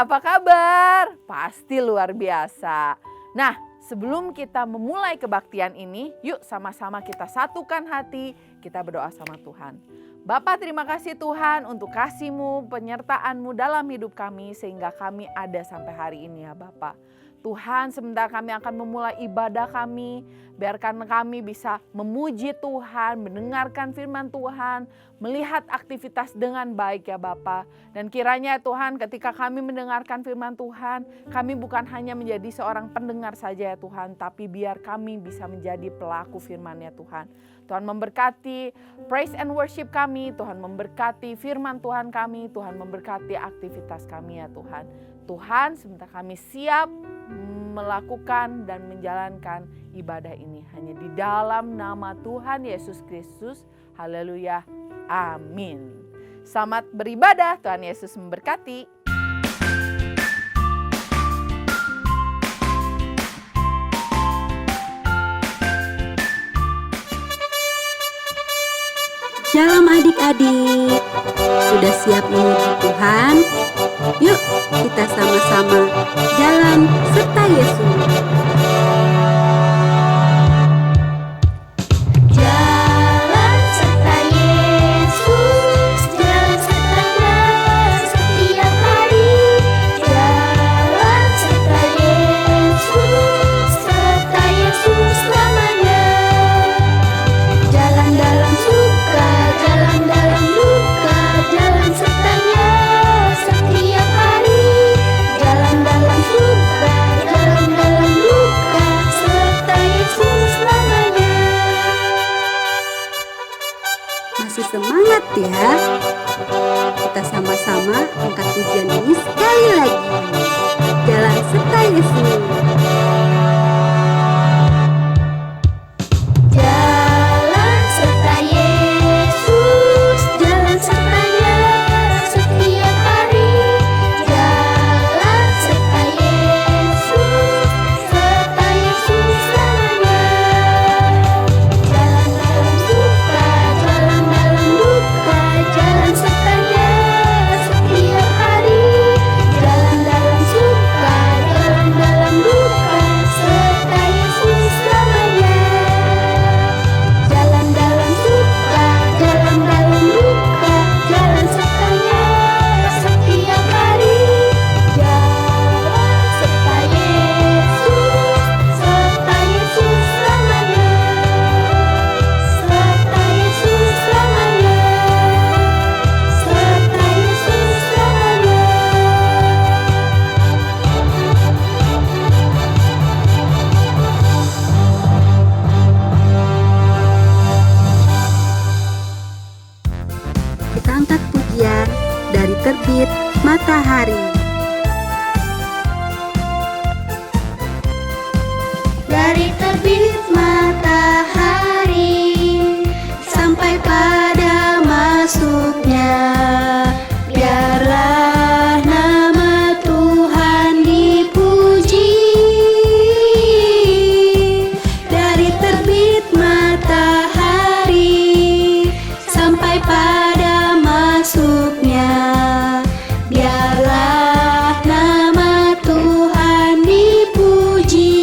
apa kabar? Pasti luar biasa. Nah, sebelum kita memulai kebaktian ini, yuk sama-sama kita satukan hati, kita berdoa sama Tuhan. Bapa, terima kasih Tuhan untuk kasih-Mu, penyertaan-Mu dalam hidup kami sehingga kami ada sampai hari ini ya Bapa. Tuhan, sebentar kami akan memulai ibadah kami, biarkan kami bisa memuji Tuhan, mendengarkan firman Tuhan, melihat aktivitas dengan baik ya Bapa. Dan kiranya Tuhan, ketika kami mendengarkan firman Tuhan, kami bukan hanya menjadi seorang pendengar saja ya Tuhan, tapi biar kami bisa menjadi pelaku firman-Nya Tuhan. Tuhan memberkati praise and worship kami, Tuhan memberkati firman Tuhan kami, Tuhan memberkati aktivitas kami ya Tuhan. Tuhan, sebentar kami siap melakukan dan menjalankan ibadah ini hanya di dalam nama Tuhan Yesus Kristus. Haleluya. Amin. Selamat beribadah. Tuhan Yesus memberkati. Shalom adik-adik, sudah siap memuji Tuhan? Yuk kita sama-sama jalan serta Yesus. Semangat ya, kita sama-sama angkat pujian ini sekali lagi. Jalan serta Yesus. Dari terbit matahari. Dari terbit matahari sampai pada masuknya, biarlah nama Tuhan dipuji. Dari terbit matahari sampai pada masuknya, biarlah nama Tuhan dipuji.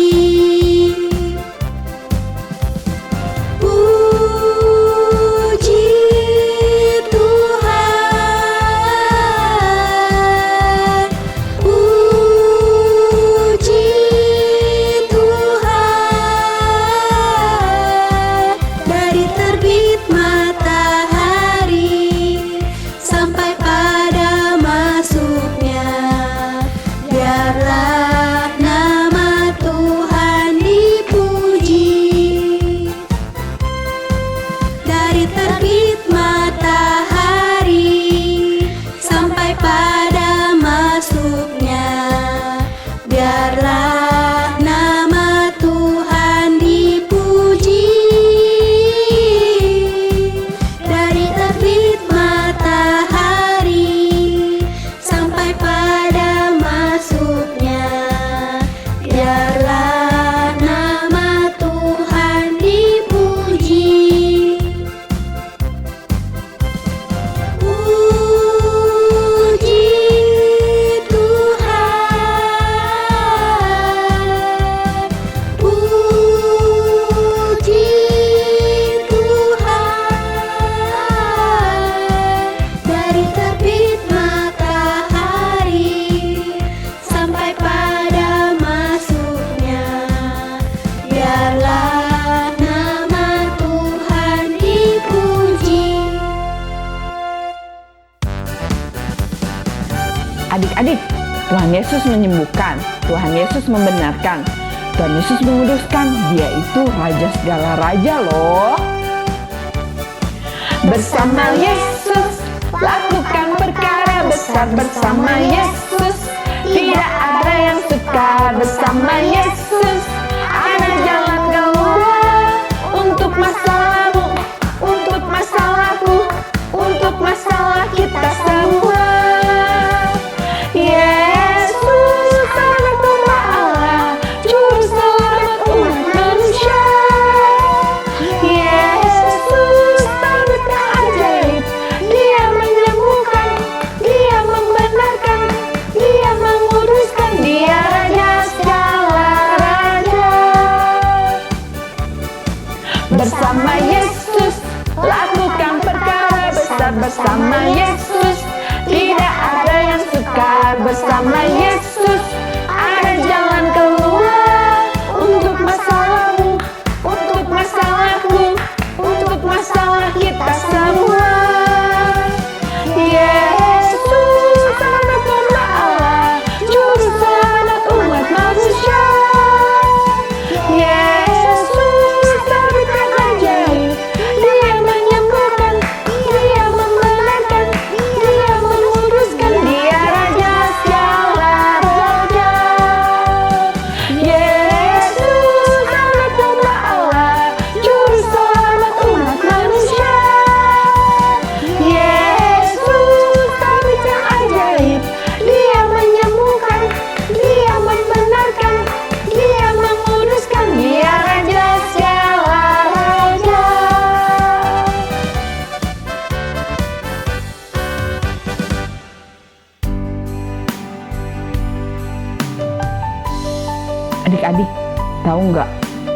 Tuhan Yesus menyembuhkan, Tuhan Yesus membenarkan, Tuhan Yesus menguduskan. Dia itu Raja segala raja loh. Bersama Yesus lakukan perkara besar, bersama Yesus tidak ada yang sukar, bersama Yesus ada jalan keluar untuk masalahmu, untuk masalahku, untuk masalah kita semua. Yesus anak domba Allah, juru selamat umat manusia. Yesus tanda ajaib, Dia menyembuhkan, Dia membenarkan, Dia menguduskan. Dia Raja segala raja. Bersama Yesus lakukan perkara besar, bersama Yesus tidak ada yang sukar, bersama Yesus ada jalan keluar untuk masalahmu, untuk masalahku, untuk masalah kita semua. Yesus anak domba Allah, juru selamat umat manusia. Yesus tanda ajaib, Dia menyembuhkan, Dia membenarkan, Dia menguduskan. Dia Raja segala raja. Yesus anak domba Allah, juru selamat umat manusia. Yesus tanda ajaib, Dia menyembuhkan, Dia membenarkan, Dia menguduskan. Dia Raja segala raja. Adik-adik, tahu nggak?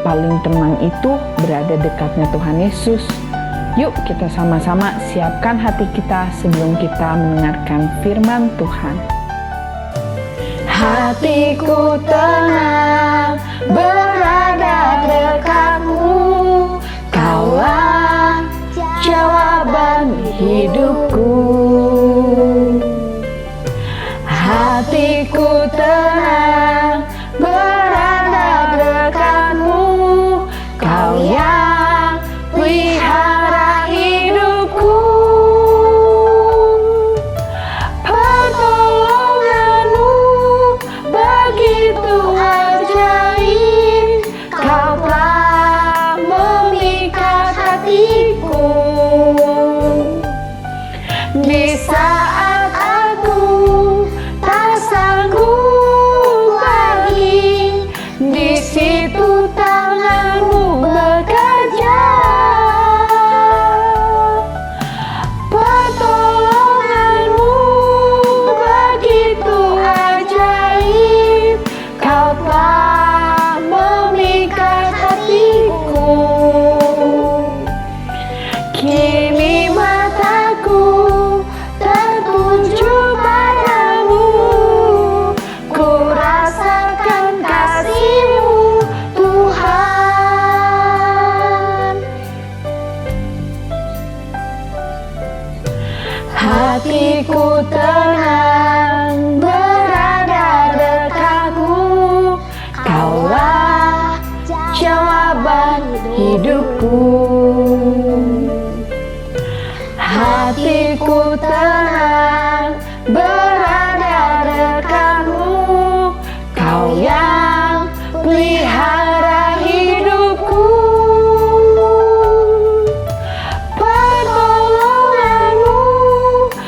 Paling tenang itu berada dekatnya Tuhan Yesus. Yuk kita sama-sama siapkan hati kita sebelum kita mendengarkan firman Tuhan. Hatiku tenang berada dekatmu, Kaulah jawaban hidupku. Hatiku tenang berada dekatmu, Kau yang pelihara hidupku. Pertolonganmu begitu ajaib, Kau telah memikat hatiku. Di saat aku tak sanggup lagi, di situ tanganmu bekerja. Pertolonganmu begitu ajaib, Kau telah memikat hatiku. Kini mataku tertuju padamu, ku rasakan kasih-Mu Tuhan. Hatiku tenang berada dekatmu, Kaulah jawaban hidupku. Hatiku tenang berada dekatmu, Kau yang pelihara hidupku. Pertolonganmu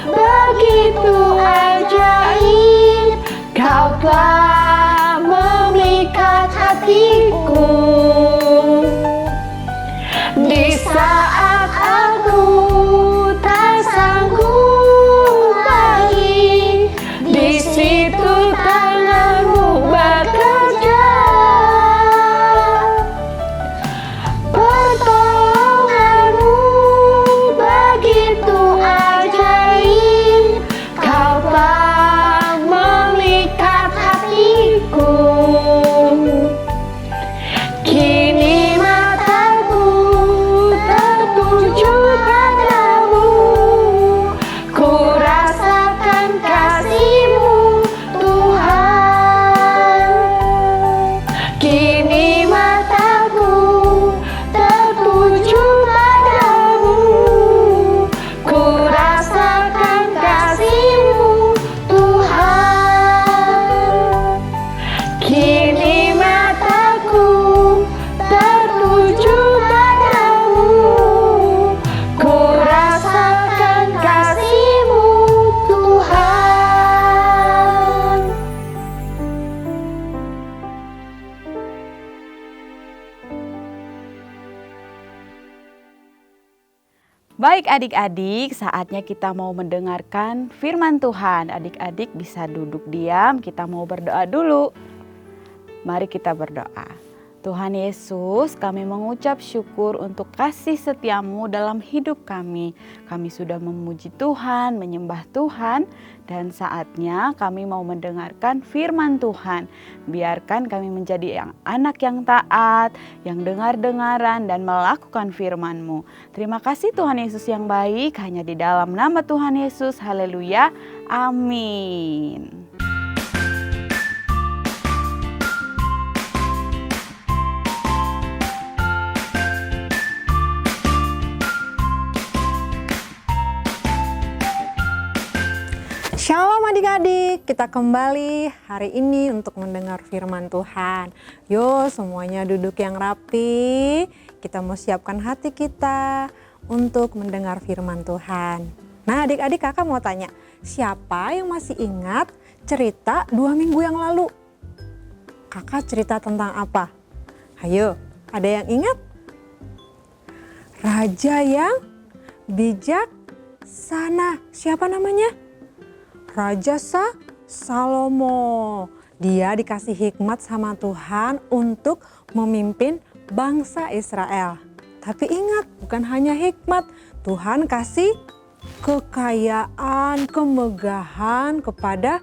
begitu ajaib, Kau telah memikat hatiku. Baik adik-adik, saatnya kita mau mendengarkan firman Tuhan. Adik-adik bisa duduk diam, kita mau berdoa dulu. Mari kita berdoa. Tuhan Yesus, kami mengucap syukur untuk kasih setiamu dalam hidup kami. Kami sudah memuji Tuhan, menyembah Tuhan, dan saatnya kami mau mendengarkan firman Tuhan. Biarkan kami menjadi anak yang taat, yang dengar-dengaran dan melakukan firman-Mu. Terima kasih Tuhan Yesus yang baik, hanya di dalam nama Tuhan Yesus. Haleluya. Amin. Shalom adik-adik, kita kembali hari ini untuk mendengar firman Tuhan. Yuk semuanya duduk yang rapi, kita mau siapkan hati kita untuk mendengar firman Tuhan. Nah adik-adik, kakak mau tanya, siapa yang masih ingat cerita 2 minggu yang lalu? Kakak cerita tentang apa? Ayo, ada yang ingat? Raja yang bijaksana, siapa namanya? Raja Salomo. Dia dikasih hikmat sama Tuhan untuk memimpin bangsa Israel. Tapi ingat, bukan hanya hikmat, Tuhan kasih kekayaan, kemegahan kepada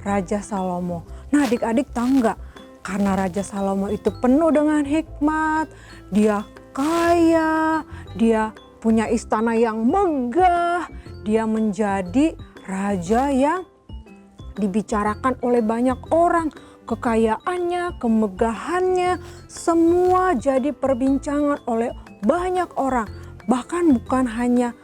Raja Salomo. Nah adik-adik tahu nggak? Karena Raja Salomo itu penuh dengan hikmat, dia kaya, dia punya istana yang megah, dia menjadi raja yang dibicarakan oleh banyak orang. Kekayaannya, kemegahannya, semua jadi perbincangan oleh banyak orang. Bahkan bukan hanya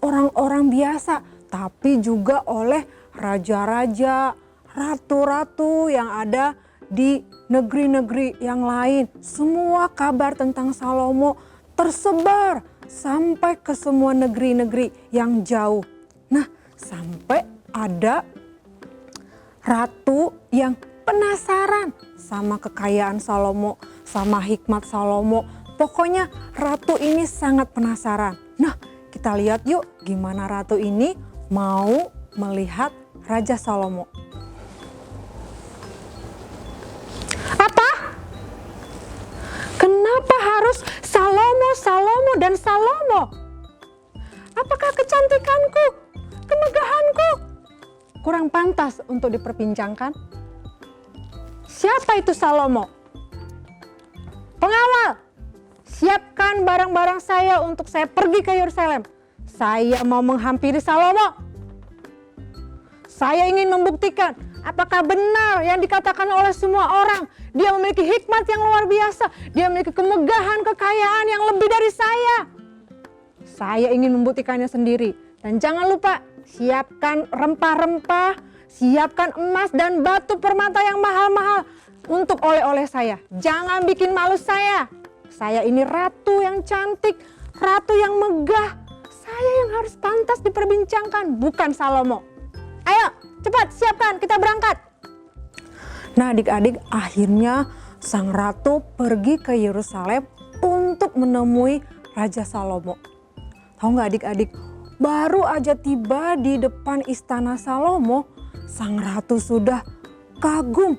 orang-orang biasa, tapi juga oleh raja-raja, ratu-ratu yang ada di negeri-negeri yang lain. Semua kabar tentang Salomo tersebar sampai ke semua negeri-negeri yang jauh. Nah, sampai ada ratu yang penasaran sama kekayaan Salomo, sama hikmat Salomo. Pokoknya ratu ini sangat penasaran. Nah, kita lihat yuk gimana ratu ini mau melihat Raja Salomo. Apa? Kenapa harus Salomo dan Salomo? Apakah kecantikanku, kemegahanku kurang pantas untuk diperbincangkan? Siapa itu Salomo? Pengawal, siapkan barang-barang saya untuk saya pergi ke Yerusalem. Saya mau menghampiri Salomo. Saya ingin membuktikan apakah benar yang dikatakan oleh semua orang. Dia memiliki hikmat yang luar biasa. Dia memiliki kemegahan, kekayaan yang lebih dari saya. Saya ingin membuktikannya sendiri. Dan jangan lupa, siapkan rempah-rempah, siapkan emas dan batu permata yang mahal-mahal untuk oleh-oleh saya. Jangan bikin malu saya. Saya ini ratu yang cantik, ratu yang megah. Saya yang harus pantas diperbincangkan, bukan Salomo. Ayo, cepat siapkan, kita berangkat. Nah adik-adik, akhirnya sang ratu pergi ke Yerusalem untuk menemui Raja Salomo. Tahu nggak adik-adik, baru aja tiba di depan istana Salomo, sang ratu sudah kagum.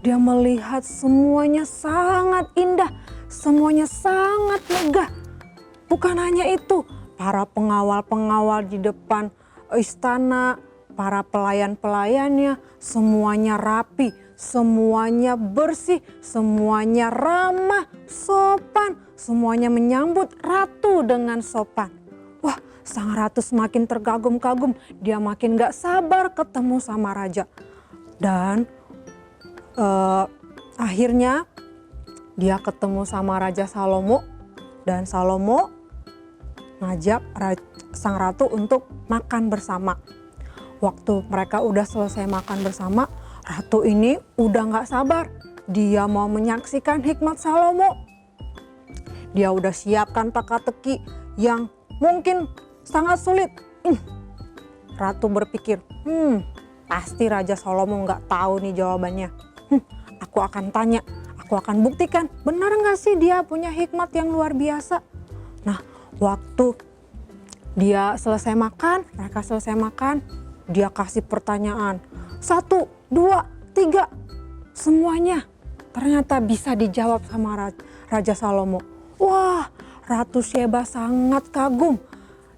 Dia melihat semuanya sangat indah, semuanya sangat megah. Bukan hanya itu, para pengawal-pengawal di depan istana, para pelayan-pelayannya, semuanya rapi, semuanya bersih, semuanya ramah, sopan, semuanya menyambut ratu dengan sopan. Wah, sang ratu semakin terkagum-kagum, dia makin gak sabar ketemu sama raja. Dan akhirnya dia ketemu sama Raja Salomo, dan Salomo ngajak sang ratu untuk makan bersama. Waktu mereka udah selesai makan bersama, ratu ini udah gak sabar. Dia mau menyaksikan hikmat Salomo. Dia udah siapkan teka-teki yang mungkin sangat sulit. Ratu berpikir, pasti Raja Salomo gak tahu nih jawabannya. Aku akan tanya, aku akan buktikan benar gak sih dia punya hikmat yang luar biasa. Nah, waktu Dia selesai makan, mereka selesai makan, dia kasih pertanyaan. 1, 2, 3, semuanya ternyata bisa dijawab sama Raja Salomo. Wah, Ratu Sheba sangat kagum.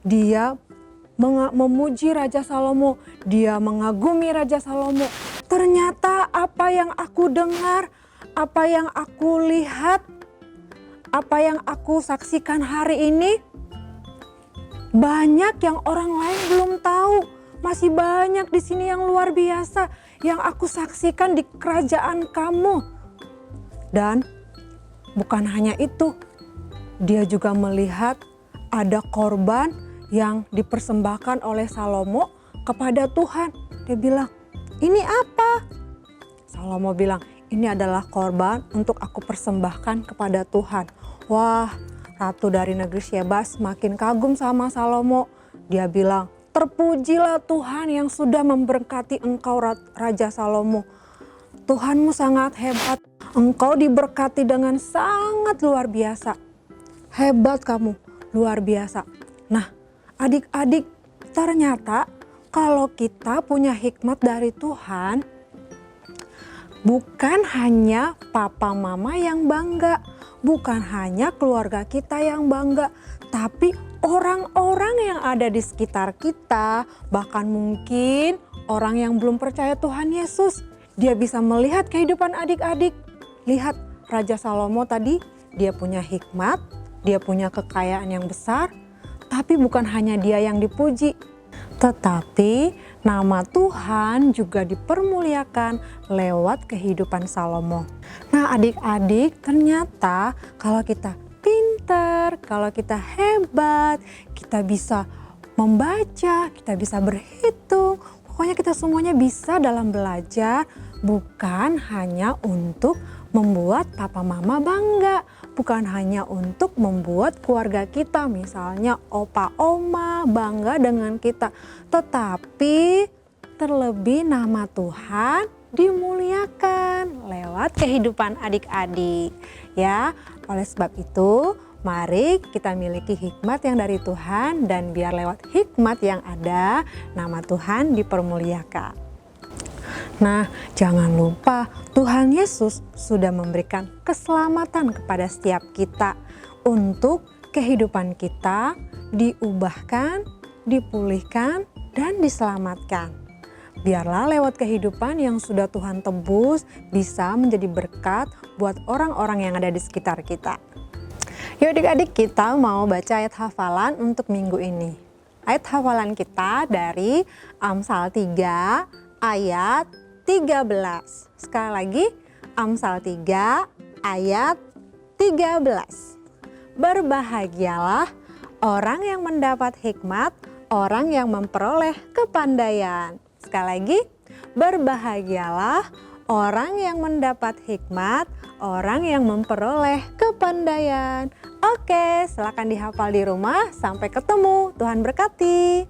Dia memuji Raja Salomo, dia mengagumi Raja Salomo. Ternyata apa yang aku dengar, apa yang aku lihat, apa yang aku saksikan hari ini, banyak yang orang lain belum tahu. Masih banyak di sini yang luar biasa yang aku saksikan di kerajaan kamu. Dan bukan hanya itu, dia juga melihat ada korban yang dipersembahkan oleh Salomo kepada Tuhan. Dia bilang, ini apa? Salomo bilang, ini adalah korban untuk aku persembahkan kepada Tuhan. Wah, ratu dari negeri Sheba semakin kagum sama Salomo. Dia bilang, terpujilah Tuhan yang sudah memberkati engkau Raja Salomo. Tuhanmu sangat hebat. Engkau diberkati dengan sangat luar biasa. Hebat kamu, luar biasa. Nah, adik-adik, ternyata kalau kita punya hikmat dari Tuhan, bukan hanya papa mama yang bangga, bukan hanya keluarga kita yang bangga, tapi orang-orang yang ada di sekitar kita, bahkan mungkin orang yang belum percaya Tuhan Yesus, dia bisa melihat kehidupan adik-adik. Lihat Raja Salomo tadi, dia punya hikmat, dia punya kekayaan yang besar, tapi bukan hanya dia yang dipuji, tetapi nama Tuhan juga dipermuliakan lewat kehidupan Salomo. Nah adik-adik, ternyata kalau kita pintar, kalau kita hebat, kita bisa membaca, kita bisa berhitung, pokoknya kita semuanya bisa dalam belajar, bukan hanya untuk membuat papa mama bangga, bukan hanya untuk membuat keluarga kita, misalnya opa oma bangga dengan kita, tetapi terlebih nama Tuhan dimuliakan lewat kehidupan adik-adik. Ya, oleh sebab itu mari kita miliki hikmat yang dari Tuhan, dan biar lewat hikmat yang ada nama Tuhan dipermuliakan. Nah, jangan lupa Tuhan Yesus sudah memberikan keselamatan kepada setiap kita untuk kehidupan kita diubahkan, dipulihkan, dan diselamatkan. Biarlah lewat kehidupan yang sudah Tuhan tebus bisa menjadi berkat buat orang-orang yang ada di sekitar kita. Yuk adik-adik, kita mau baca ayat hafalan untuk minggu ini. Ayat hafalan kita dari Amsal 3 ayat 13. Sekali lagi, Amsal 3 ayat 13. Berbahagialah orang yang mendapat hikmat, orang yang memperoleh kepandaian. Sekali lagi, berbahagialah orang yang mendapat hikmat, orang yang memperoleh kepandaian. Oke, silakan dihafal di rumah. Sampai ketemu. Tuhan berkati.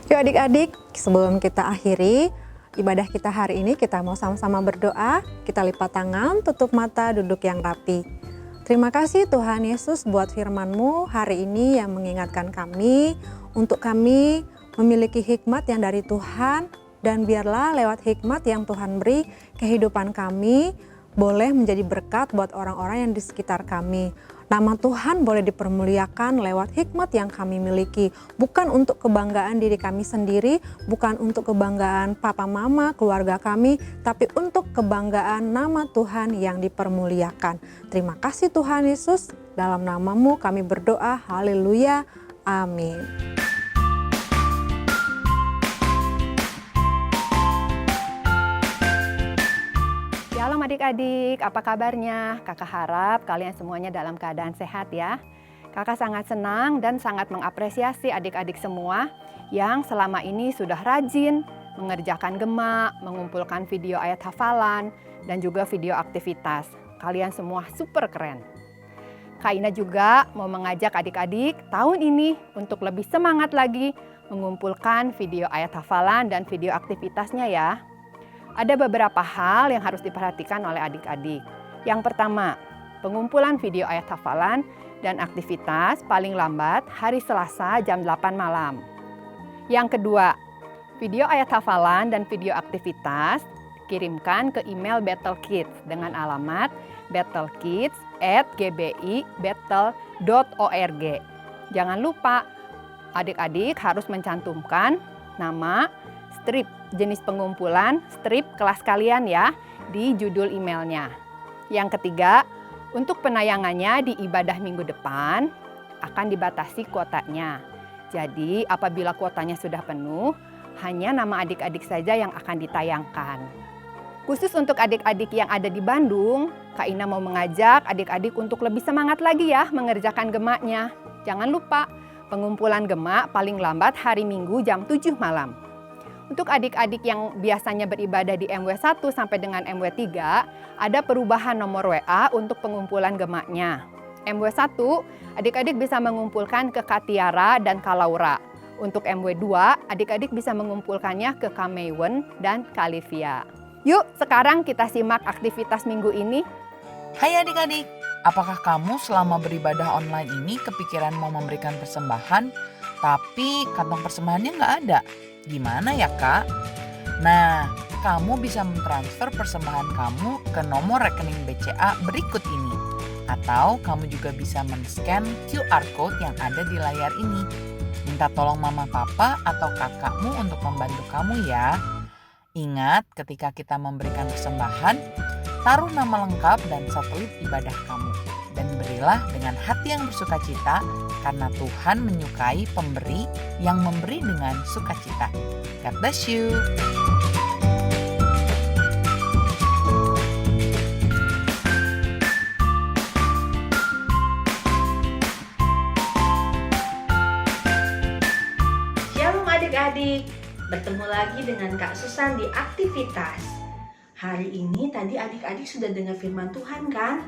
Yuk adik-adik, sebelum kita akhiri ibadah kita hari ini, kita mau sama-sama berdoa. Kita lipat tangan, tutup mata, duduk yang rapi. Terima kasih Tuhan Yesus buat firman-Mu hari ini yang mengingatkan kami untuk kami memiliki hikmat yang dari Tuhan, dan biarlah lewat hikmat yang Tuhan beri, kehidupan kami boleh menjadi berkat buat orang-orang yang di sekitar kami. Nama Tuhan boleh dipermuliakan lewat hikmat yang kami miliki, bukan untuk kebanggaan diri kami sendiri, bukan untuk kebanggaan papa mama, keluarga kami, tapi untuk kebanggaan nama Tuhan yang dipermuliakan. Terima kasih Tuhan Yesus, dalam nama-Mu kami berdoa, haleluya, amin. Shalom adik-adik, apa kabarnya? Kakak harap kalian semuanya dalam keadaan sehat ya. Kakak sangat senang dan sangat mengapresiasi adik-adik semua yang selama ini sudah rajin mengerjakan gema, mengumpulkan video ayat hafalan, dan juga video aktivitas. Kalian semua super keren. Kak Ina juga mau mengajak adik-adik tahun ini untuk lebih semangat lagi mengumpulkan video ayat hafalan dan video aktivitasnya ya. Ada beberapa hal yang harus diperhatikan oleh adik-adik. Yang pertama, pengumpulan video ayat hafalan dan aktivitas paling lambat hari Selasa jam 8 malam. Yang kedua, video ayat hafalan dan video aktivitas kirimkan ke email Battle Kids dengan alamat battlekids@gbi.battle.org. Jangan lupa, adik-adik harus mencantumkan nama, strip, jenis pengumpulan, strip kelas kalian ya di judul emailnya. Yang ketiga, untuk penayangannya di ibadah minggu depan akan dibatasi kuotanya. Jadi apabila kuotanya sudah penuh, hanya nama adik-adik saja yang akan ditayangkan. Khusus untuk adik-adik yang ada di Bandung, Kak Ina mau mengajak adik-adik untuk lebih semangat lagi ya mengerjakan gemaknya. Jangan lupa, pengumpulan gemak paling lambat hari Minggu jam 7 malam. Untuk adik-adik yang biasanya beribadah di MW1 sampai dengan MW3, ada perubahan nomor WA untuk pengumpulan gemaknya. MW1, adik-adik bisa mengumpulkan ke Kak Tiara dan Kak Laura. Untuk MW2, adik-adik bisa mengumpulkannya ke Kak Maywen dan Kak Livia. Yuk, sekarang kita simak aktivitas minggu ini. Hai adik-adik, apakah kamu selama beribadah online ini kepikiran mau memberikan persembahan, tapi kantong persembahannya nggak ada? Gimana ya kak? Nah, kamu bisa mentransfer persembahan kamu ke nomor rekening BCA berikut ini. Atau kamu juga bisa men-scan QR Code yang ada di layar ini. Minta tolong mama papa atau kakakmu untuk membantu kamu ya. Ingat, ketika kita memberikan persembahan, taruh nama lengkap dan satelit ibadah kamu. Dan berilah dengan hati yang bersukacita, karena Tuhan menyukai pemberi yang memberi dengan sukacita. God bless you. Shalom adik-adik, bertemu lagi dengan Kak Susan di aktivitas. Hari ini tadi adik-adik sudah dengar firman Tuhan kan?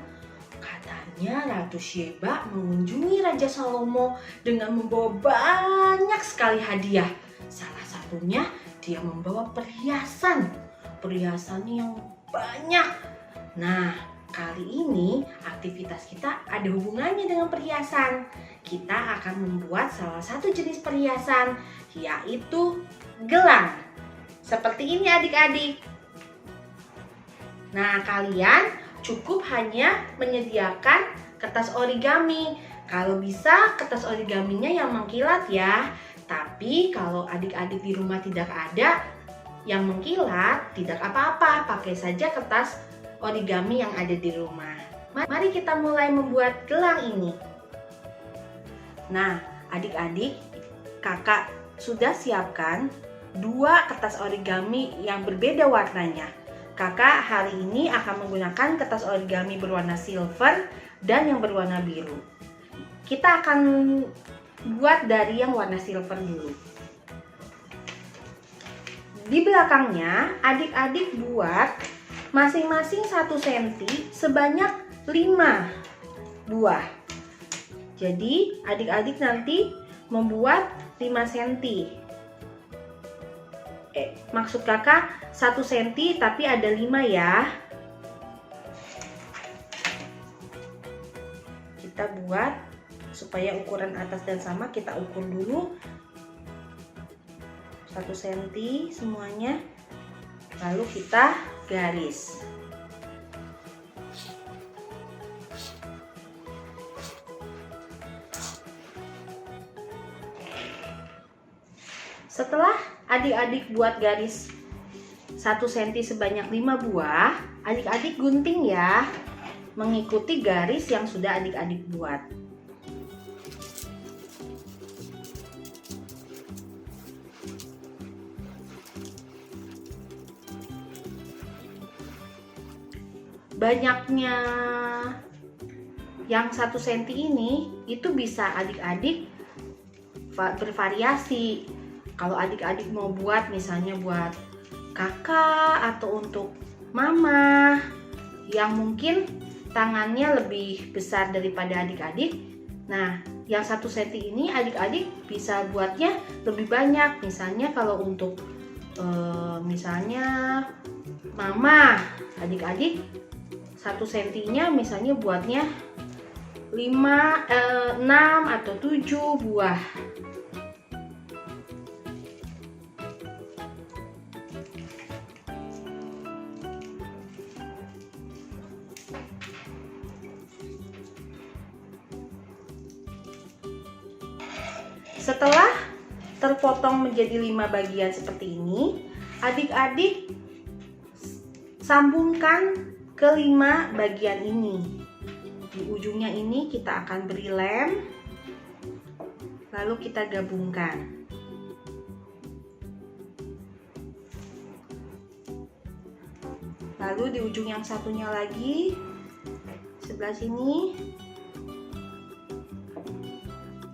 Katanya Ratu Sheba mengunjungi Raja Salomo dengan membawa banyak sekali hadiah. Salah satunya dia membawa perhiasan yang banyak. Nah, kali ini aktivitas kita ada hubungannya dengan perhiasan. Kita akan membuat salah satu jenis perhiasan, yaitu gelang. Seperti ini adik-adik. Nah, kalian cukup hanya menyediakan kertas origami. Kalau bisa kertas origaminya yang mengkilat ya. Tapi kalau adik-adik di rumah tidak ada yang mengkilat, tidak apa-apa. Pakai saja kertas origami yang ada di rumah. Mari kita mulai membuat gelang ini. Nah, adik-adik, kakak sudah siapkan 2 kertas origami yang berbeda warnanya. Kakak hari ini akan menggunakan kertas origami berwarna silver dan yang berwarna biru. Kita akan buat dari yang warna silver dulu. Di belakangnya, adik-adik buat masing-masing 1 cm sebanyak 5 buah. Jadi, adik-adik nanti membuat 5 cm. Maksud kakak 1 cm tapi ada 5 ya. Kita buat supaya ukuran atas dan sama, kita ukur dulu 1 cm semuanya. Lalu kita garis. Setelah adik-adik buat garis 1 cm sebanyak 5 buah, adik-adik gunting ya, mengikuti garis yang sudah adik-adik buat. Banyaknya yang 1 cm ini itu bisa adik-adik bervariasi. Kalau adik-adik mau buat misalnya buat kakak atau untuk mama yang mungkin tangannya lebih besar daripada adik-adik. Nah, yang 1 cm ini adik-adik bisa buatnya lebih banyak. Misalnya kalau untuk misalnya mama, adik-adik 1 cm-nya misalnya buatnya 6 atau 7 buah. Setelah terpotong menjadi 5 bagian seperti ini, adik-adik sambungkan ke 5 bagian ini. Di ujungnya ini kita akan beri lem, lalu kita gabungkan. Lalu di ujung yang satunya lagi, sebelah sini,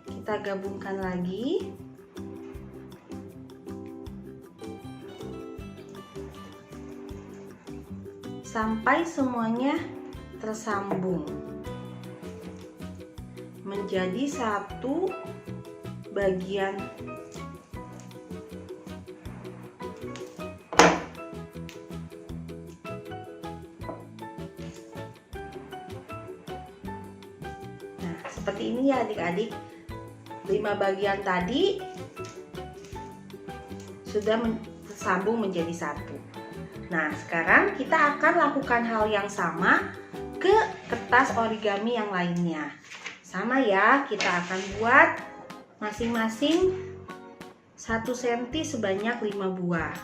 kita gabungkan lagi. Sampai semuanya tersambung menjadi satu bagian. Nah, seperti ini ya adik-adik. 5 bagian tadi sudah tersambung menjadi satu. Nah, sekarang kita akan lakukan hal yang sama ke kertas origami yang lainnya. Sama ya, kita akan buat masing-masing 1 cm sebanyak 5 buah.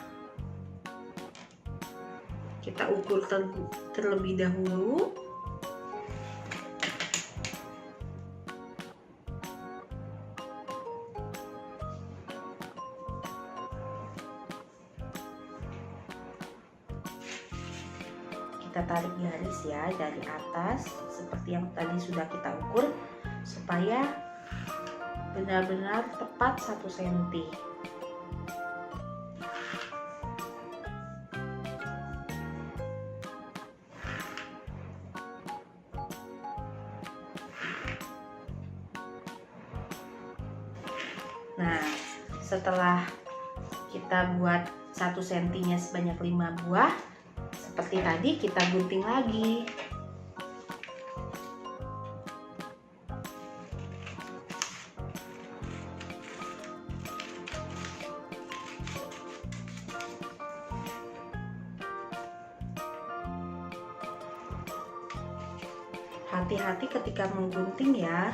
Kita ukur terlebih dahulu. Kita tarik garis ya dari atas seperti yang tadi sudah kita ukur supaya benar-benar tepat 1 cm. Nah, setelah kita buat 1 cm-nya sebanyak 5 buah, seperti tadi kita gunting lagi. Hati-hati ketika menggunting ya.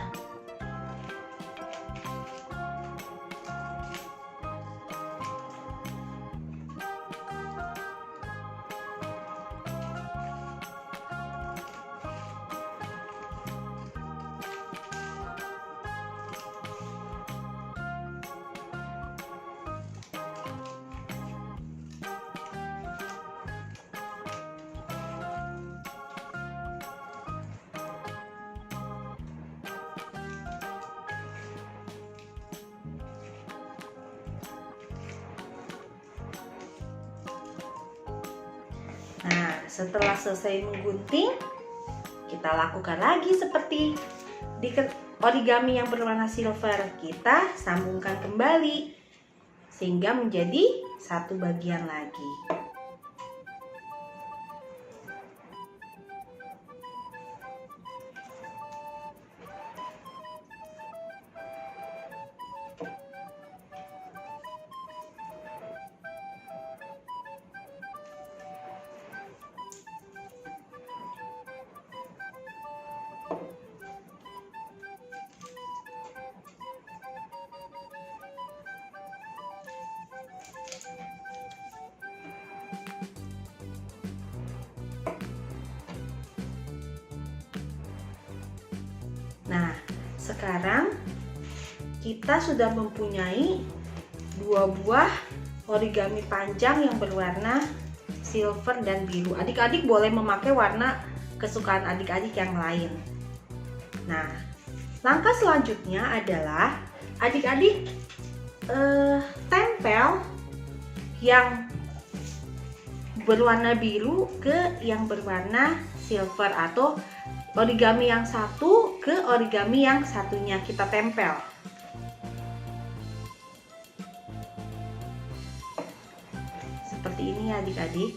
Nah, setelah selesai menggunting, kita lakukan lagi seperti di origami yang berwarna silver. Kita sambungkan kembali sehingga menjadi satu bagian lagi. Nah, sekarang kita sudah mempunyai 2 buah origami panjang yang berwarna silver dan biru. Adik-adik boleh memakai warna kesukaan adik-adik yang lain. Nah, langkah selanjutnya adalah adik-adik tempel yang berwarna biru ke yang berwarna silver, atau origami yang satu ke origami yang satunya kita tempel. Seperti ini ya adik-adik.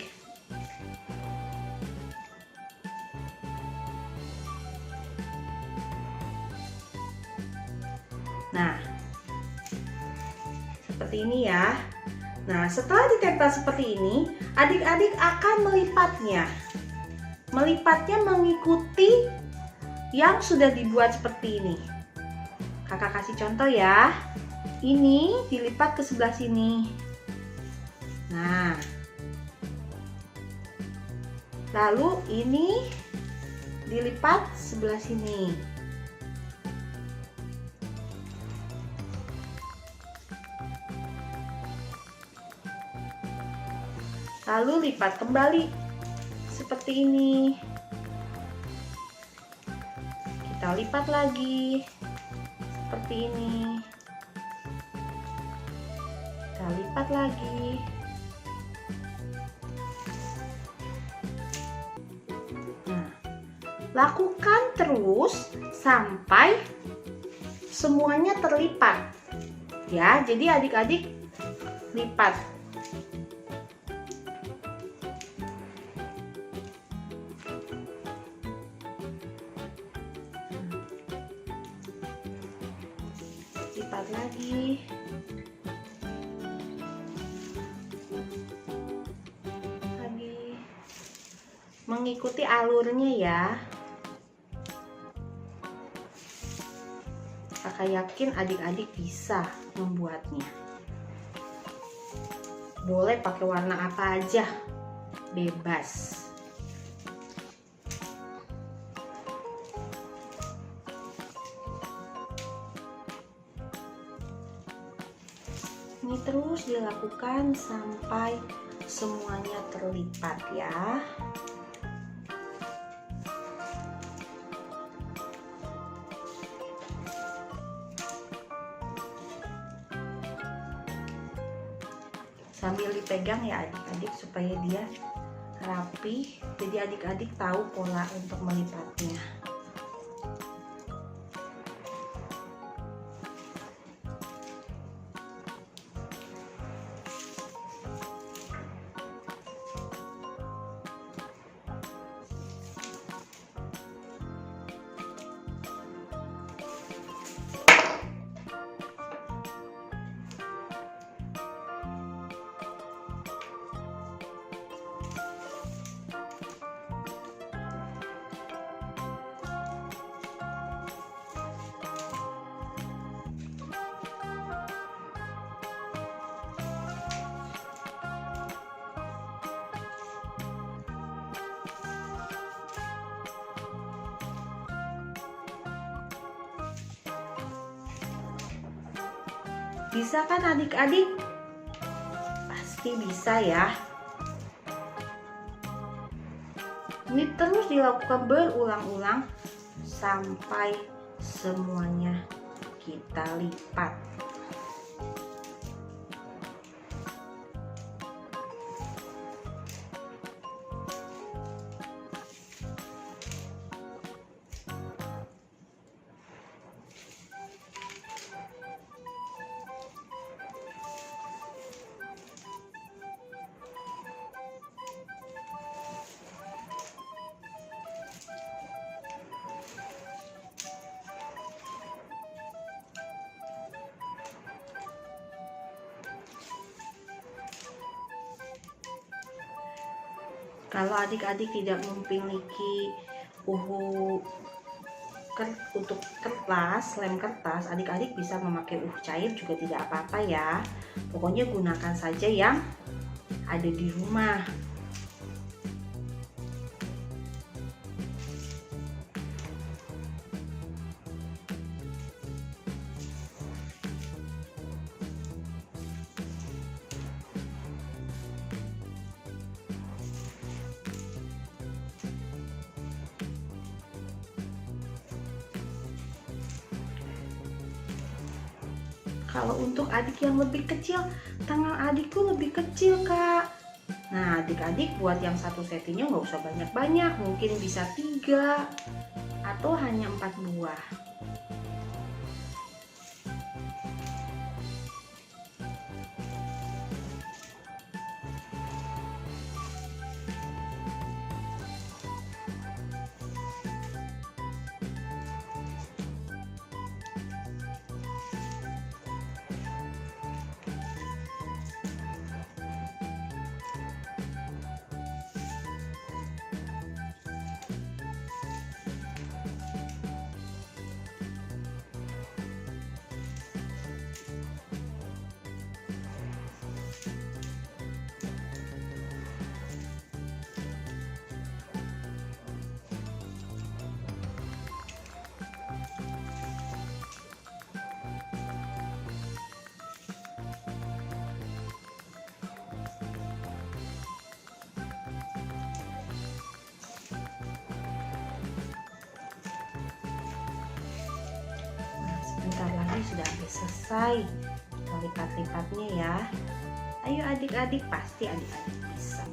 Nah, seperti ini ya. Nah, setelah ditempel seperti ini, adik-adik akan melipatnya. Melipatnya mengikuti yang sudah dibuat seperti ini. Kakak kasih contoh ya. Ini dilipat ke sebelah sini. Nah, lalu ini dilipat sebelah sini. Lalu lipat kembali seperti ini. Kita lipat lagi seperti ini. Kita lipat lagi. Nah, lakukan terus sampai semuanya terlipat. Ya, jadi adik-adik lipat. Lipat lagi. Lagi. Mengikuti alurnya ya. Kakak yakin adik-adik bisa membuatnya. Boleh pakai warna apa aja. Bebas. Ini terus dilakukan sampai semuanya terlipat ya. Sambil dipegang ya adik-adik supaya dia rapi. Jadi adik-adik tahu pola untuk melipatnya. Bisa kan adik-adik? Pasti bisa ya. Ini terus dilakukan berulang-ulang sampai semuanya kita lipat. Kalau adik-adik tidak memiliki untuk kertas, lem kertas, adik-adik bisa memakai cair juga tidak apa-apa ya. Pokoknya gunakan saja yang ada di rumah. Kalau untuk adik yang lebih kecil, tangan adikku lebih kecil kak. Nah adik-adik buat yang satu setinya nggak usah banyak-banyak, mungkin bisa 3 atau hanya 4 buah. Bentar lagi sudah habis selesai. Kita lipat-lipatnya ya. Ayo adik-adik, pasti adik-adik bisa.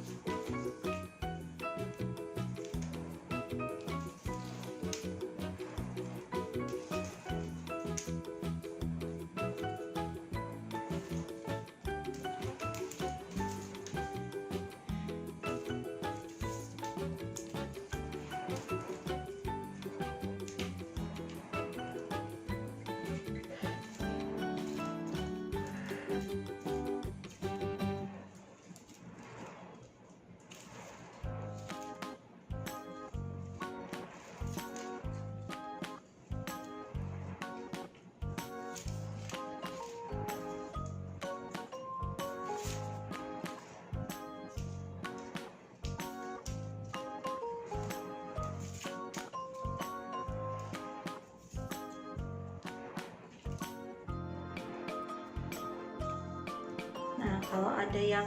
Nah, kalau ada yang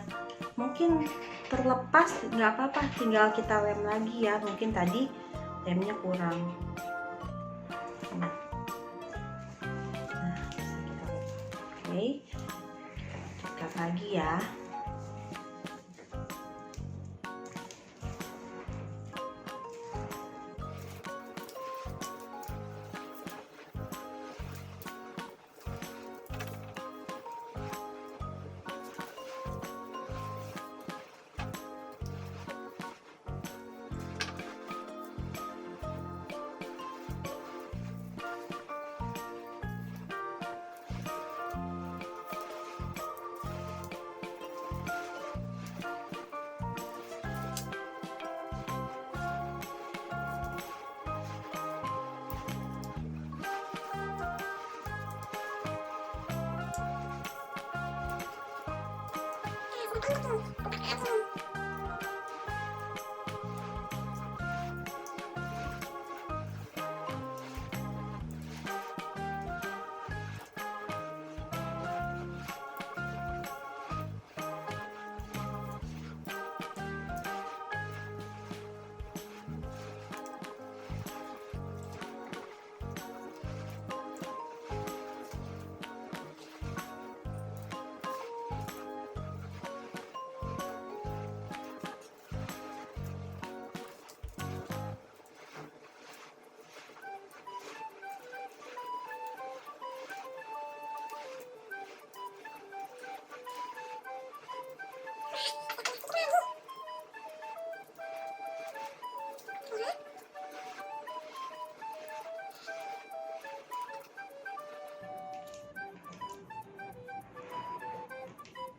mungkin terlepas, nggak apa-apa, tinggal kita lem lagi ya. Mungkin tadi lemnya kurang. Nah, bisa kita lem. Oke, dekat lagi ya.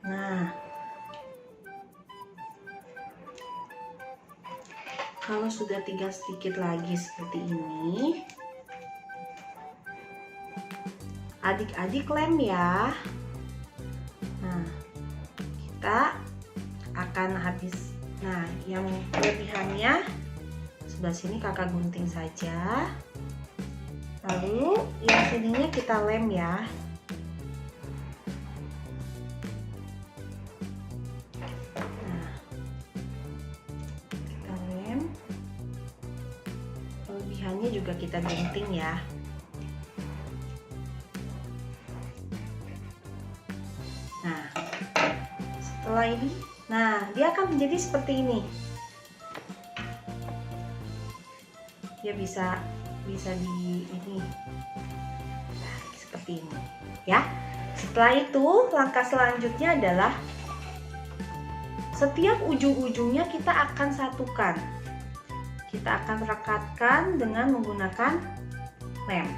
Nah, kalau sudah tinggal sedikit lagi seperti ini, adik-adik lem ya. Nah, kita akan habis. Nah, yang kelebihannya sebelah sini kakak gunting saja. Lalu yang sininya kita lem ya. Kelebihannya juga kita gunting ya. Nah, setelah ini, nah dia akan menjadi seperti ini. Dia bisa di ini, nah, seperti ini ya. Setelah itu langkah selanjutnya adalah setiap ujung-ujungnya kita akan satukan. Kita akan rekatkan dengan menggunakan lem.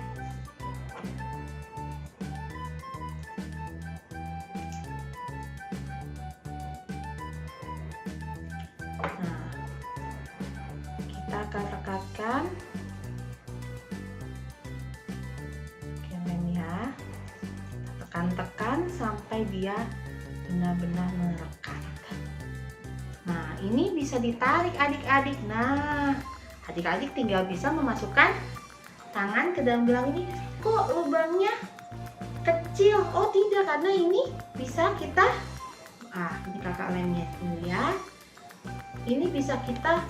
Nah, kita akan rekatkan. Oke, lem ya. Tekan-tekan sampai dia benar-benar merekat. Nah, ini bisa ditarik adik-adik. Nah, adik-adik tinggal bisa memasukkan tangan ke dalam gelang ini. Kok lubangnya kecil? Oh tidak, karena ini bisa kita, ini kakak lemnya dulu ya. Ini bisa kita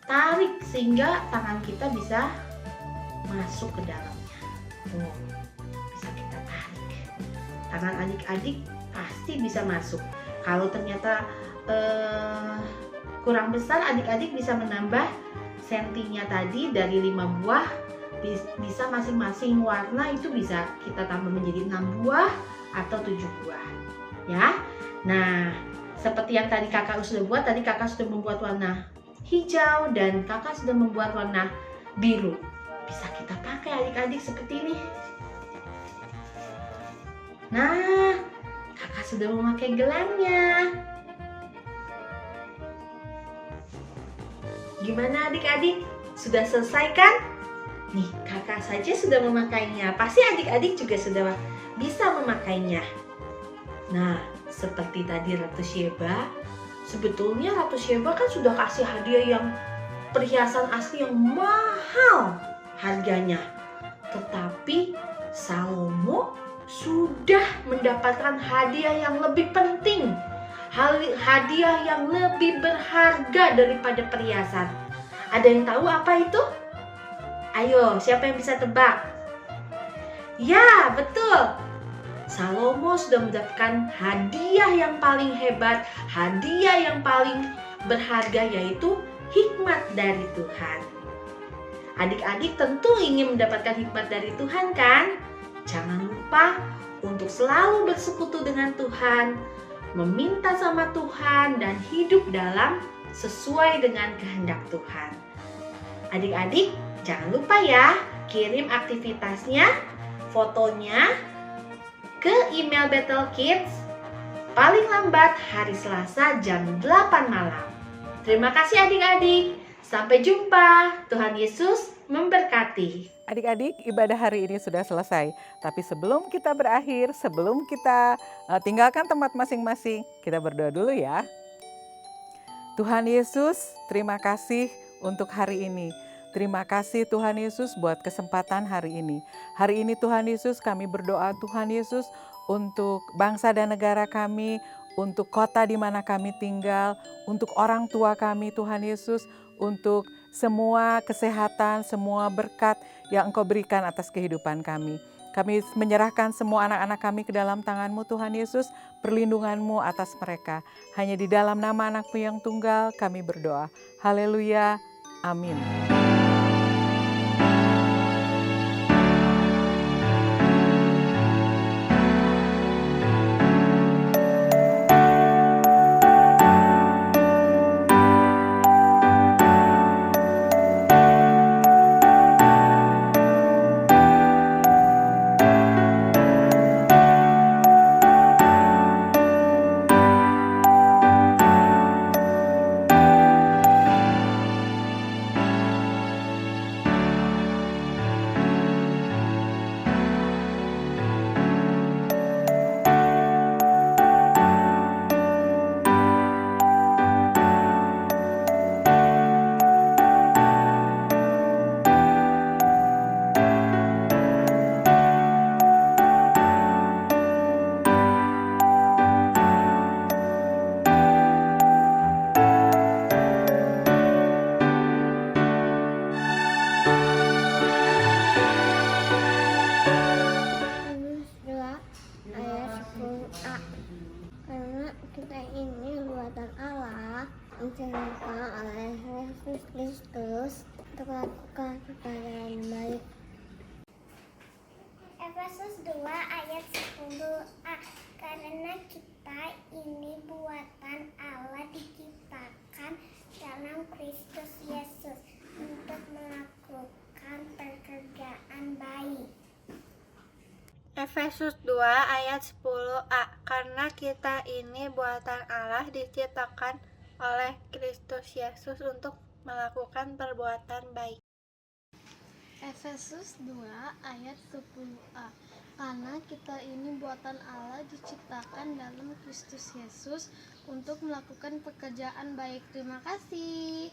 tarik sehingga tangan kita bisa masuk ke dalamnya. Tuh, tangan adik-adik pasti bisa masuk. Kalau ternyata kurang besar, adik-adik bisa menambah sentinya tadi dari 5 buah, bisa masing-masing warna itu bisa kita tambah menjadi 6 buah atau 7 buah ya. Nah, seperti yang tadi kakak sudah buat, tadi kakak sudah membuat warna hijau dan kakak sudah membuat warna biru. Bisa kita pakai adik-adik seperti ini. Nah, kakak sudah memakai gelangnya. Gimana adik-adik? Sudah selesai kan? Nih, kakak saja sudah memakainya. Pasti adik-adik juga sudah bisa memakainya. Nah, seperti tadi Ratu Sheba, sebetulnya Ratu Sheba kan sudah kasih hadiah yang perhiasan asli yang mahal harganya. Tetapi Salomo sudah mendapatkan hadiah yang lebih penting. Hadiah yang lebih berharga daripada perhiasan. Ada yang tahu apa itu? Ayo, siapa yang bisa tebak? Ya, betul. Salomo sudah mendapatkan hadiah yang paling hebat, hadiah yang paling berharga, yaitu hikmat dari Tuhan. Adik-adik tentu ingin mendapatkan hikmat dari Tuhan kan? Jangan lupa untuk selalu bersekutu dengan Tuhan, meminta sama Tuhan, dan hidup dalam sesuai dengan kehendak Tuhan. Adik-adik, jangan lupa ya, kirim aktivitasnya, fotonya ke email Battle Kids paling lambat hari Selasa jam 8 malam. Terima kasih adik-adik. Sampai jumpa. Tuhan Yesus memberkati. Adik-adik, ibadah hari ini sudah selesai. Tapi sebelum kita berakhir, sebelum kita tinggalkan tempat masing-masing, kita berdoa dulu ya. Tuhan Yesus, terima kasih untuk hari ini. Terima kasih Tuhan Yesus buat kesempatan hari ini. Hari ini Tuhan Yesus, kami berdoa Tuhan Yesus untuk bangsa dan negara kami, untuk kota di mana kami tinggal, untuk orang tua kami Tuhan Yesus, untuk semua kesehatan, semua berkat yang Engkau berikan atas kehidupan kami. Kami menyerahkan semua anak-anak kami ke dalam tangan-Mu Tuhan Yesus, perlindungan-Mu atas mereka. Hanya di dalam nama anak-Mu yang tunggal kami berdoa. Haleluya, amin. Diturunkan oleh Yesus Kristus untuk melakukan pekerjaan baik. Efesus 2 ayat 10a. Karena kita ini buatan Allah, diciptakan dalam Kristus Yesus untuk melakukan pekerjaan baik. Efesus 2 ayat 10a. Karena kita ini buatan Allah, diciptakan oleh Kristus Yesus untuk melakukan perbuatan baik. Efesus 2 ayat 10a. Karena kita ini buatan Allah, diciptakan dalam Kristus Yesus untuk melakukan pekerjaan baik. Terima kasih.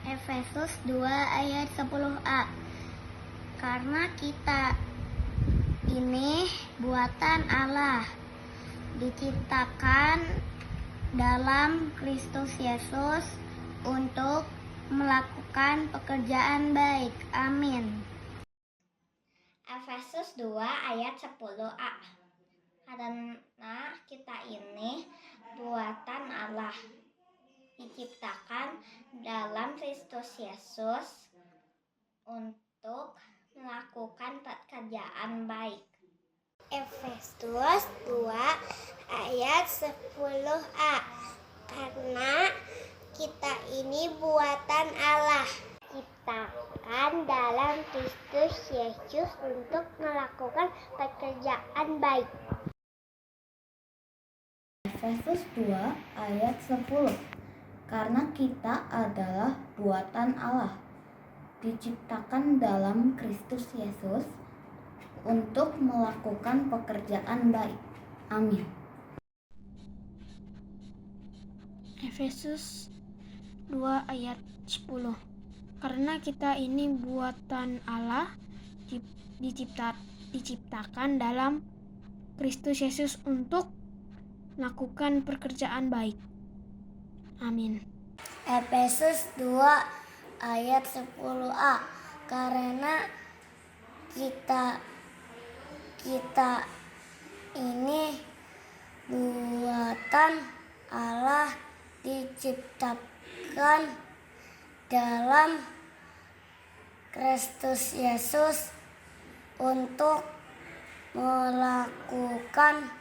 Efesus 2 ayat 10a. Karena kita ini buatan Allah, diciptakan dalam Kristus Yesus untuk melakukan pekerjaan baik. Amin. Efesus 2 ayat 10a. Karena kita ini buatan Allah, diciptakan dalam Kristus Yesus untuk melakukan pekerjaan baik. Efesus 2 ayat 10a. Karena kita ini buatan Allah, diciptakan dalam Kristus Yesus untuk melakukan pekerjaan baik. Efesus 2 ayat 10. Karena kita adalah buatan Allah, diciptakan dalam Kristus Yesus untuk melakukan pekerjaan baik. Amin. Efesus 2 ayat 10. Karena kita ini buatan Allah, diciptakan dalam Kristus Yesus untuk melakukan pekerjaan baik. Amin. Efesus 2 ayat 10a. Karena kita ini buatan Allah, diciptakan dalam Kristus Yesus untuk melakukan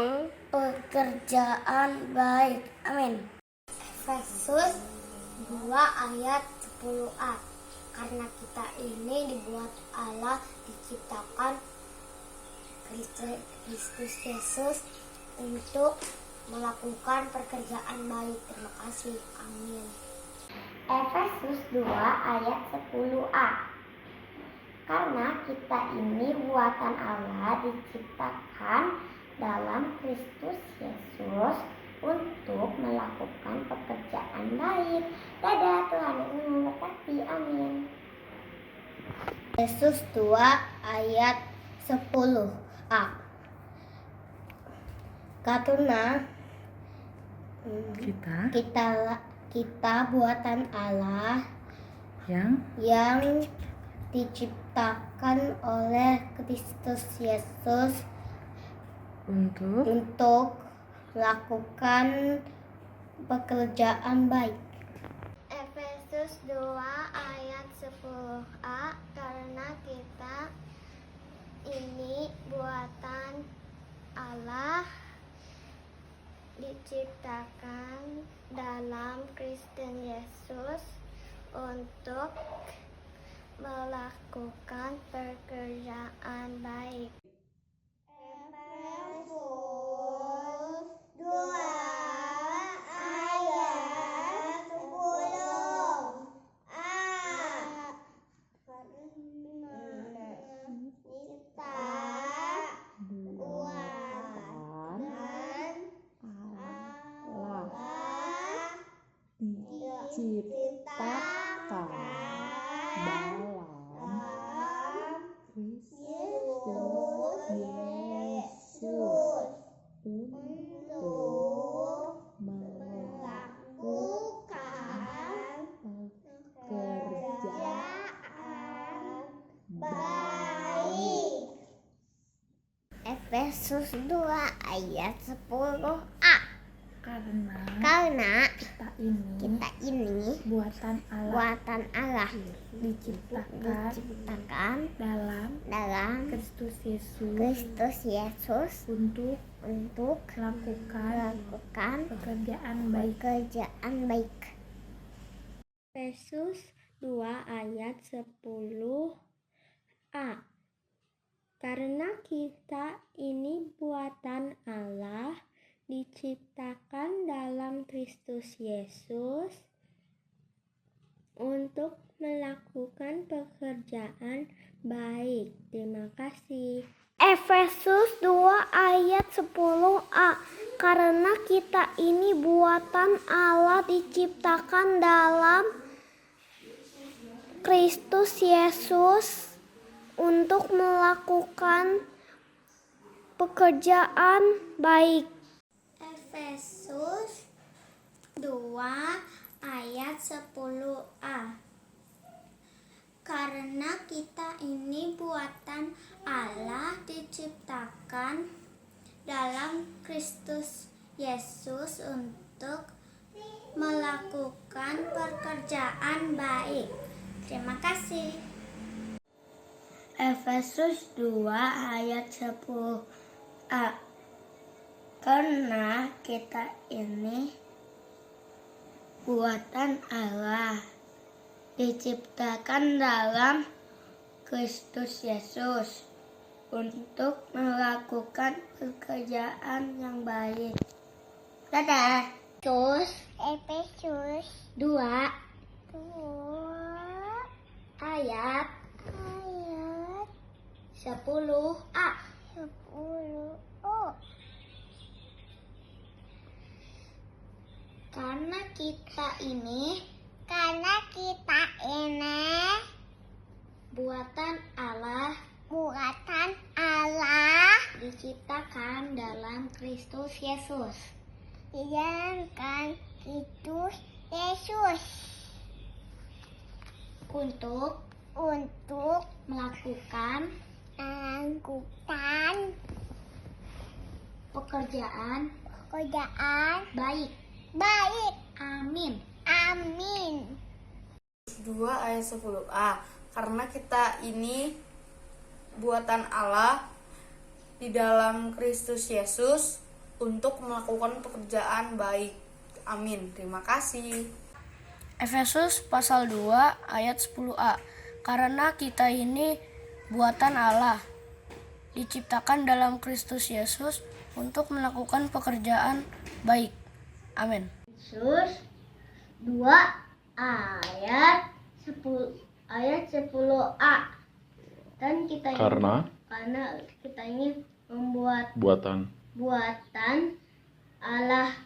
pekerjaan baik. Amin. Efesus 2 ayat 10a. Karena kita ini dibuat Allah, diciptakan Kristus Yesus untuk melakukan pekerjaan baik. Terima kasih. Amin. Efesus 2 ayat 10a. Karena kita ini buatan Allah, diciptakan dalam Kristus Yesus untuk melakukan pekerjaan baik. Dadah, Tuhan Yesus memberkati. Amin. Efesus 2 ayat 10a. Karena kita buatan Allah yang diciptakan oleh Kristus Yesus untuk melakukan pekerjaan baik. Efesus 2 ayat 10a. Karena kita ini buatan Allah, diciptakan dalam Kristus Yesus untuk melakukan pekerjaan baik. Efesus 2 ayat 10a. Karena kita buatan Allah, diciptakan dalam Kristus Yesus untuk melakukan pekerjaan baik. Efesus 2 ayat 10a. Karena kita ini buatan Allah, diciptakan dalam Kristus Yesus untuk melakukan pekerjaan baik. Efesus 2 ayat 10a. Karena kita ini buatan Allah, diciptakan dalam Kristus Yesus untuk melakukan pekerjaan baik. Terima kasih. Efesus 2 ayat 10a. Karena kita ini buatan Allah, diciptakan dalam Kristus Yesus untuk melakukan pekerjaan baik. Efesus 2 ayat 10a. Karena kita ini buatan Allah, diciptakan dalam Kristus Yesus untuk melakukan pekerjaan baik. Terima kasih. Efesus 2 ayat 10a. Karena kita ini buatan Allah, diciptakan dalam Kristus Yesus untuk melakukan pekerjaan yang baik. Dadah. Efesus 2 ayat 10a. Karena kita ini buatan Allah, diciptakan dalam Kristus Yesus. Untuk melakukan pekerjaan baik. Amin. 2 ayat 10a. Karena kita ini buatan Allah di dalam Kristus Yesus untuk melakukan pekerjaan baik. Amin. Terima kasih. Efesus pasal 2 ayat 10a. Karena kita ini buatan Allah, diciptakan dalam Kristus Yesus untuk melakukan pekerjaan baik. Amin. Efesus 2 ayat 10a. Dan kita ini, karena kita ini membuat buatan Allah,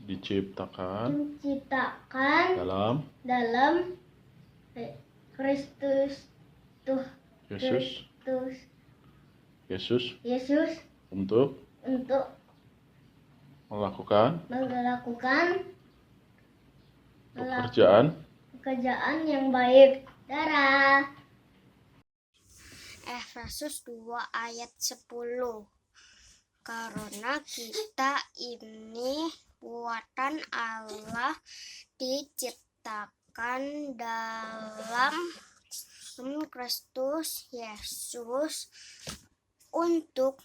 diciptakan dalam Kristus Yesus untuk melakukan pekerjaan yang baik. Dadah. Efesus 2 ayat 10. Karena kita ini buatan Allah, diciptakan dalam Kristus Yesus untuk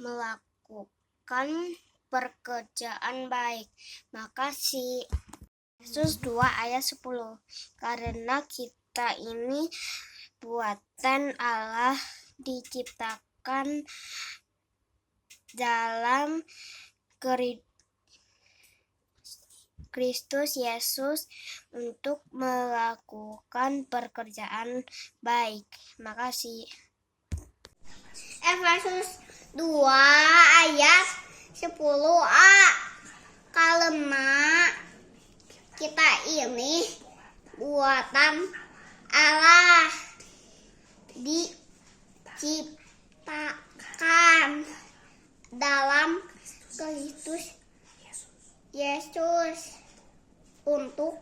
melakukan pekerjaan baik. Makasih. Efesus 2 ayat 10. Karena kita ini buatan Allah, diciptakan dalam Kristus Yesus untuk melakukan pekerjaan baik. Makasih. Efesus 2 ayat 10a. Karena kita ini buatan Allah, diciptakan dalam Kristus Yesus untuk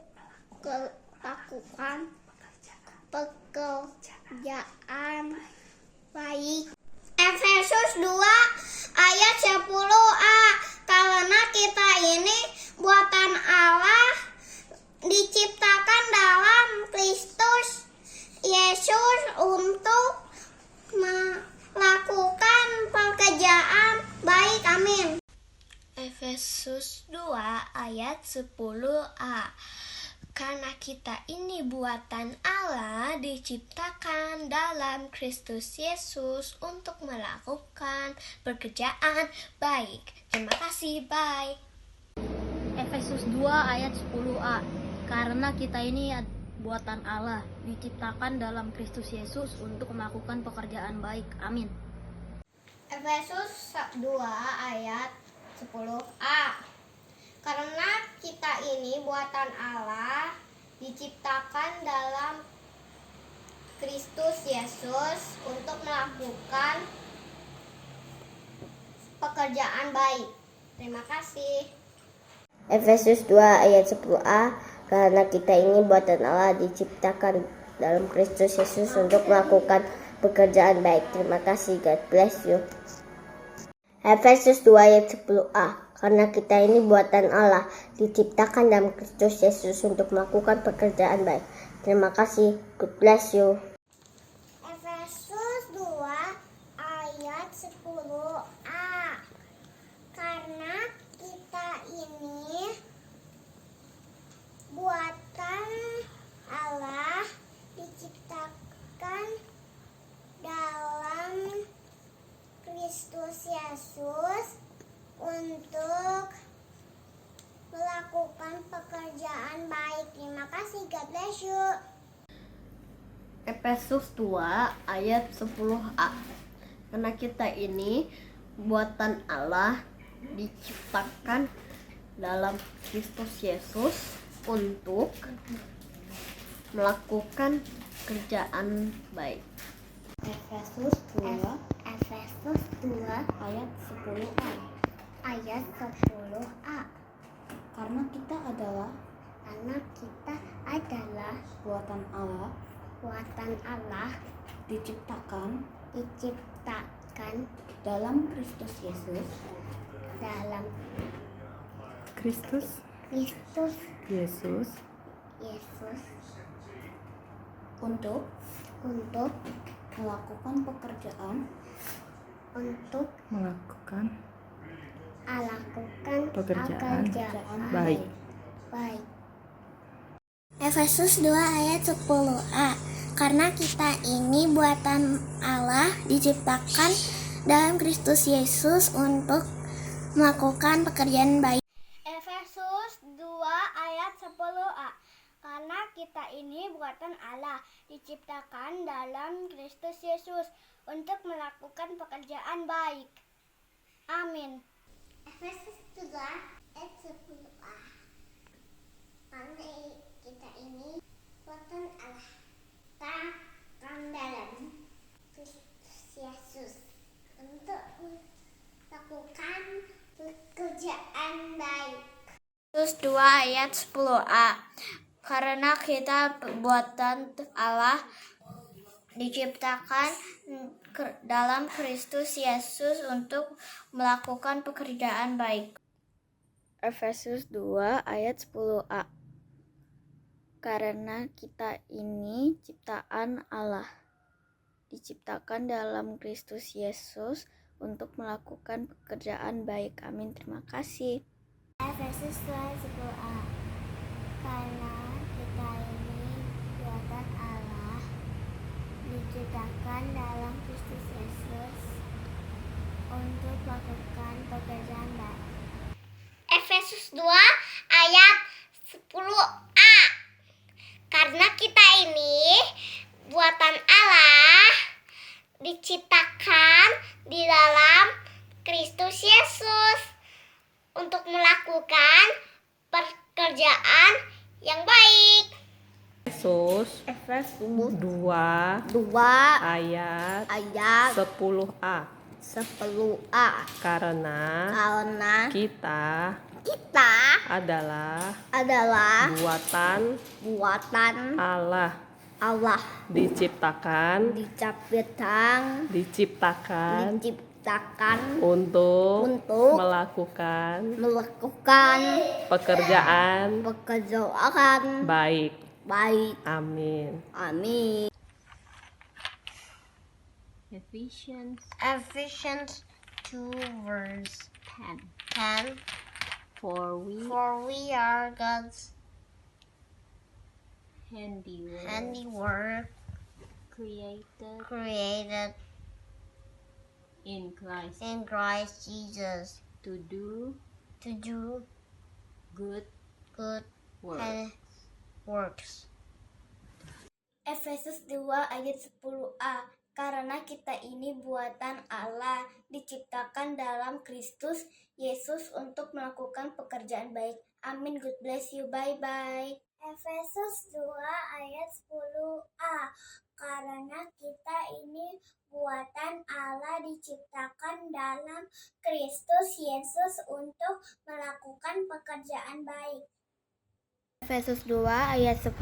melakukan pekerjaan baik. Efesus 2 ayat 10a. Karena kita ini buatan Allah, diciptakan dalam Kristus Yesus untuk melakukan pekerjaan baik. Amin. Efesus 2 ayat 10a. Karena kita ini buatan Allah, diciptakan dalam Kristus Yesus untuk melakukan pekerjaan baik. Terima kasih, bye. Efesus 2 ayat 10a. Karena kita ini buatan Allah, diciptakan dalam Kristus Yesus untuk melakukan pekerjaan baik. Amin. Efesus 2 ayat 10a. Karena kita ini buatan Allah, diciptakan dalam Kristus Yesus untuk melakukan pekerjaan baik. Terima kasih. Efesus 2 ayat 10a, karena kita ini buatan Allah diciptakan dalam Kristus Yesus untuk melakukan pekerjaan baik. Terima kasih, God bless you. Efesus 2 ayat 10a, karena kita ini buatan Allah diciptakan dalam Kristus Yesus untuk melakukan pekerjaan baik. Terima kasih, God bless you. Efesus 2 ayat 10a, karena kita ini buatan Allah diciptakan dalam Kristus Yesus untuk melakukan pekerjaan baik. Terima kasih, God bless you. Efesus 2 ayat 10a, karena kita ini buatan Allah diciptakan dalam Kristus Yesus untuk melakukan kerjaan baik. Efesus 2 ayat 10a, karena kita adalah buatan Allah diciptakan dalam Kristus Yesus untuk melakukan pekerjaan baik. Efesus 2 ayat 10a, karena kita ini buatan Allah diciptakan dalam Kristus Yesus untuk melakukan pekerjaan baik. Efesus 2 ayat 10a, karena kita ini buatan Allah diciptakan dalam Kristus Yesus untuk melakukan pekerjaan baik. Amin. Efesus 2 ayat 10a, karena kita ini buatan Allah diciptakan dalam Kristus Yesus untuk melakukan pekerjaan baik. Efesus 2 ayat 10a, karena kita buatan Allah diciptakan dalam Kristus Yesus untuk melakukan pekerjaan baik. Efesus 2 ayat 10a, karena kita ini ciptaan Allah diciptakan dalam Kristus Yesus untuk melakukan pekerjaan baik. Amin. Terima kasih. Efesus 2 ayat 10a, karena kita ini buatan Allah diciptakan dalam Kristus Yesus untuk melakukan pekerjaan baik. Efesus 2 ayat 10a, karena kita ini buatan Allah diciptakan di dalam Kristus Yesus untuk melakukan pekerjaan yang baik. Efesus 2 ayat 10a, karena kita adalah buatan Allah diciptakan untuk melakukan pekerjaan baik. Amin. Ephesians 2 verse 10. For we are God's handiwork, created in Christ Jesus to do good works. Efesus 2 ayat 10a, karena kita ini buatan Allah diciptakan dalam Kristus Yesus untuk melakukan pekerjaan baik. Amin. God bless you. Bye bye. Efesus 2 ayat 10a, karena kita ini buatan Allah diciptakan dalam Kristus Yesus untuk melakukan pekerjaan baik. Efesus 2 ayat 10,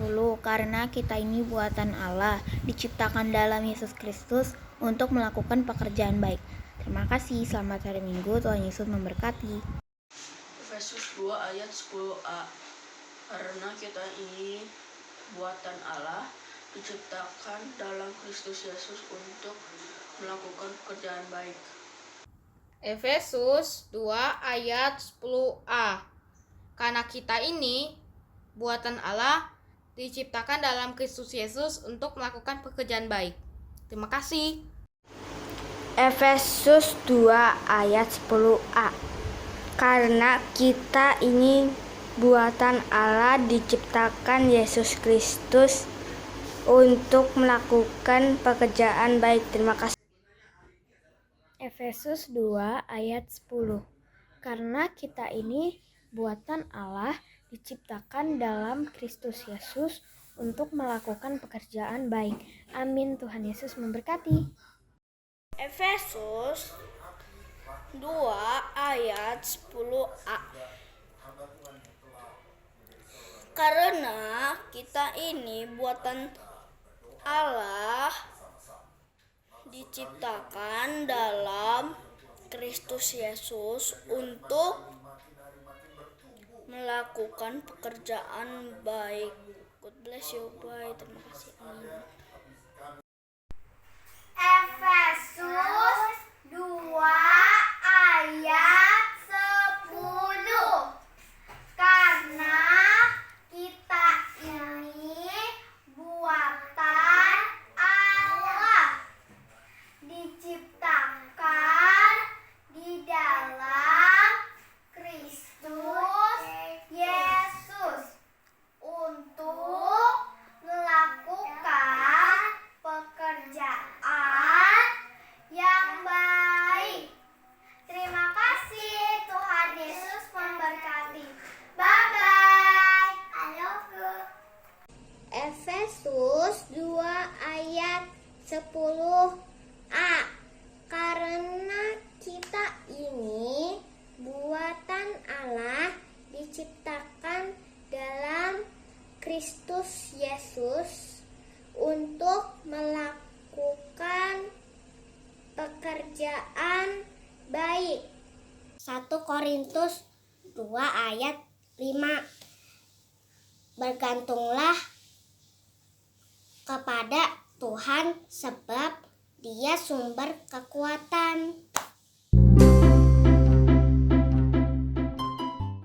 karena kita ini buatan Allah, diciptakan dalam Yesus Kristus untuk melakukan pekerjaan baik. Terima kasih, selamat hari Minggu, Tuhan Yesus memberkati. Efesus 2 ayat 10a, karena kita ini buatan Allah, diciptakan dalam Kristus Yesus untuk melakukan pekerjaan baik. Efesus 2 ayat 10a, karena kita ini buatan Allah, diciptakan dalam Kristus Yesus untuk melakukan pekerjaan baik. Terima kasih. Efesus 2 ayat 10a, karena kita ini buatan Allah, diciptakan Yesus Kristus untuk melakukan pekerjaan baik. Terima kasih. Efesus 2 ayat 10, karena kita ini buatan Allah, diciptakan dalam Kristus Yesus untuk melakukan pekerjaan baik. Amin. Tuhan Yesus memberkati. Efesus 2 ayat 10a, karena kita ini buatan Allah, diciptakan dalam Kristus Yesus untuk melakukan pekerjaan baik. God bless you. Bye. Terima kasih. Amin. Efesus 2 ayat 10, karena kita ini buatan Allah, diciptakan di dalam Kristus Yesus untuk melakukan pekerjaan yang baik. Terima kasih, Tuhan Yesus memberkati. Bye-bye. I love you. Efesus 2 ayat 10a, karena kita ini buatan Allah, diciptakan dalam Kristus Yesus untuk melakukan pekerjaan baik. 1 Korintus 2 ayat 5, bergantunglah kepada Tuhan sebab Dia sumber kekuatan.